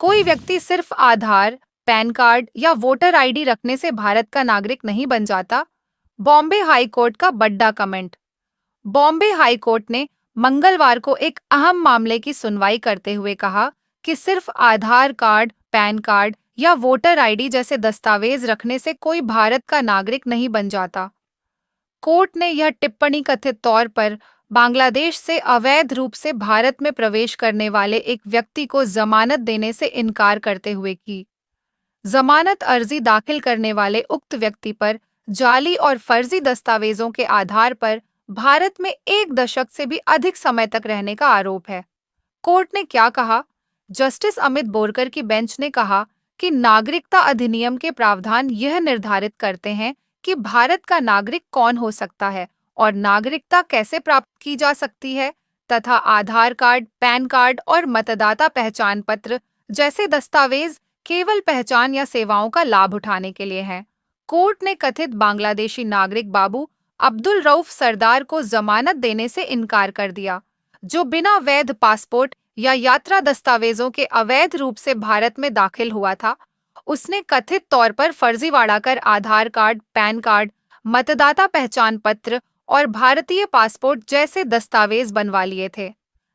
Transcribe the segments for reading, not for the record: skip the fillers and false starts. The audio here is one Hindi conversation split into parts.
कोई व्यक्ति सिर्फ आधार, पैन कार्ड या वोटर आईडी रखने से भारत का नागरिक नहीं बन जाता। बॉम्बे हाई कोर्ट का बड़ा कमेंट। बॉम्बे हाई कोर्ट ने मंगलवार को एक अहम मामले की सुनवाई करते हुए कहा कि सिर्फ आधार कार्ड, पैन कार्ड या वोटर आईडी जैसे दस्तावेज रखने से कोई भारत का नागरिक नहीं बन जाता। कोर्ट ने यह टिप्पणी कथित तौर पर बांग्लादेश से अवैध रूप से भारत में प्रवेश करने वाले एक व्यक्ति को जमानत देने से इनकार करते हुए की। जमानत अर्जी दाखिल करने वाले उक्त व्यक्ति पर जाली और फर्जी दस्तावेजों के आधार पर भारत में 1 दशक से भी अधिक समय तक रहने का आरोप है। कोर्ट ने क्या कहा? जस्टिस अमित बोरकर की बेंच ने कहा कि नागरिकता अधिनियम के प्रावधान यह निर्धारित करते हैं कि भारत का नागरिक कौन हो सकता है और नागरिकता कैसे प्राप्त की जा सकती है, तथा आधार कार्ड, पैन कार्ड और मतदाता पहचान पत्र जैसे दस्तावेज केवल पहचान या सेवाओं का लाभ उठाने के लिए हैं। कोर्ट ने कथित बांग्लादेशी नागरिक बाबू अब्दुल रऊफ सरदार को जमानत देने से इनकार कर दिया, जो बिना वैध पासपोर्ट या यात्रा दस्तावेजों के अवैध रूप से भारत में दाखिल हुआ था। उसने कथित तौर पर फर्जीवाड़ा कर आधार कार्ड, पैन कार्ड, मतदाता पहचान पत्र और भारतीय पासपोर्ट जैसे दस्तावेज बनवा लिए थे।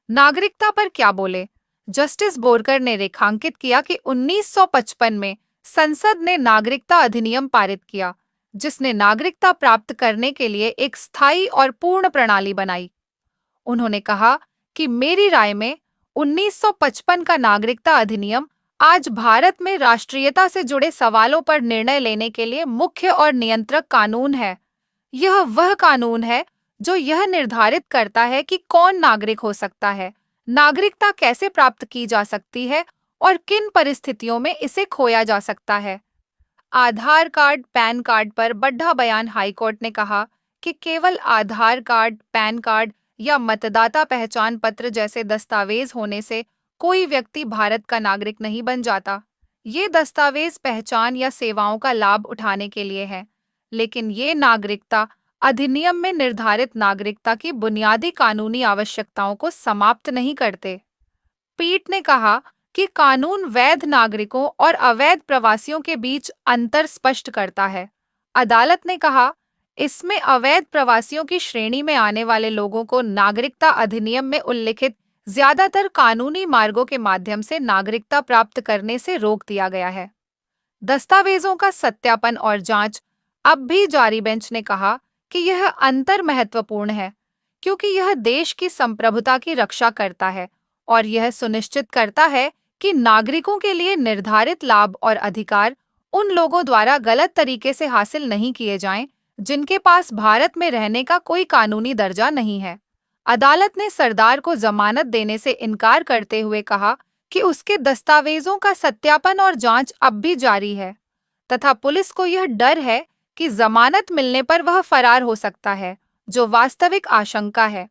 नागरिकता पर क्या बोले? जस्टिस बोरकर ने रेखांकित किया कि 1955 में संसद ने नागरिकता अधिनियम पारित किया, जिसने नागरिकता प्राप्त करने के लिए एक स्थायी और पूर्ण प्रणाली बनाई। उन्होंने कहा कि मेरी राय में 1955 का नागरिकता अधिनियम आज भारत में राष्ट्रीयता से जुड़े सवालों पर निर्णय लेने के लिए मुख्य और नियंत्रक कानून है। यह वह कानून है जो यह निर्धारित करता है कि कौन नागरिक हो सकता है, नागरिकता कैसे प्राप्त की जा सकती है और किन परिस्थितियों में इसे खोया जा सकता है। आधार कार्ड, पैन कार्ड पर बढ़ा बयान। हाईकोर्ट ने कहा कि केवल आधार कार्ड, पैन कार्ड या मतदाता पहचान पत्र जैसे दस्तावेज होने से कोई व्यक्ति भारत का नागरिक नहीं बन जाता। ये दस्तावेज पहचान या सेवाओं का लाभ उठाने के लिए है, लेकिन ये नागरिकता अधिनियम में निर्धारित नागरिकता की बुनियादी कानूनी आवश्यकताओं को समाप्त नहीं करते। पीठ ने कहा कि कानून वैध नागरिकों और अवैध प्रवासियों के बीच अंतर स्पष्ट करता है। अदालत ने कहा, इसमें अवैध प्रवासियों की श्रेणी में आने वाले लोगों को नागरिकता अधिनियम में उल्लिखित ज्यादातर कानूनी मार्गों के माध्यम से नागरिकता प्राप्त करने से रोक दिया गया है। दस्तावेजों का सत्यापन और जांच अब भी जारी। बेंच ने कहा कि यह अंतर महत्वपूर्ण है क्योंकि यह देश की संप्रभुता की रक्षा करता है और यह सुनिश्चित करता है कि नागरिकों के लिए निर्धारित लाभ और अधिकार उन लोगों द्वारा गलत तरीके से हासिल नहीं किए जाएं जिनके पास भारत में रहने का कोई कानूनी दर्जा नहीं है। अदालत ने सरदार को जमानत देने से इनकार करते हुए कहा कि उसके दस्तावेजों का सत्यापन और जांच अब भी जारी है तथा पुलिस को यह डर है कि जमानत मिलने पर वह फरार हो सकता है, जो वास्तविक आशंका है।